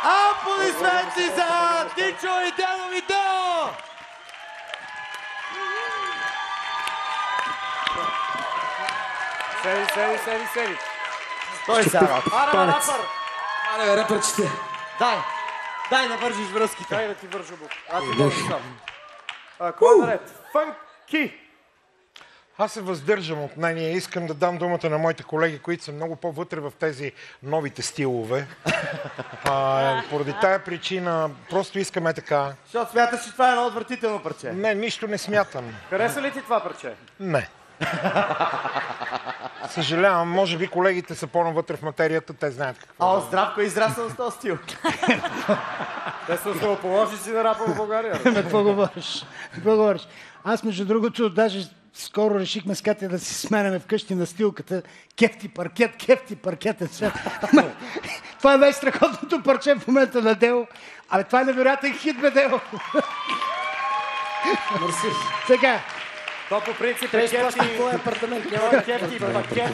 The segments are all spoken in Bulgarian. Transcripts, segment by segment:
Аплодисменти за Тичо и Дено Видео! Седи. Стой сега. Аре, репърчите. Дай да вържиш връзките. Дай да ти вържа бук. Аз ти вържа сам. Кой е наред? Фънки! Аз се въздържам от мнение. Искам да дам думата на моите колеги, които са много по-вътре в тези новите стилове. Поради тая причина просто искаме така. Защото смяташ, че това е едно отвратително парче. Не, нищо не смятам. Хареса ли ти това парче? Не. Съжалявам, може би колегите са по-навътре в материята, те знаят какво. Здравко е израснал с този стил. Те са основоположници на рапа в България. Какво говориш? Аз, между другото, даже скоро решихме с Катя да си сменяме вкъщи на стилката. Кефти паркетен свят. Това е най-страхотното парче в момента на Дело. Абе, това е невероятен хит, бе, Дело. Мерси. Сега. То по принцип е кефти пакет.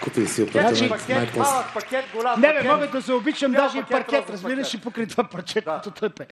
Купи си апартамент, най-после. Малък пакет, голям Не, пакет. бе, мога да се обичам Бял даже и пакет, паркет, розов разбираш, пакет. и покрай това парче, което той пе.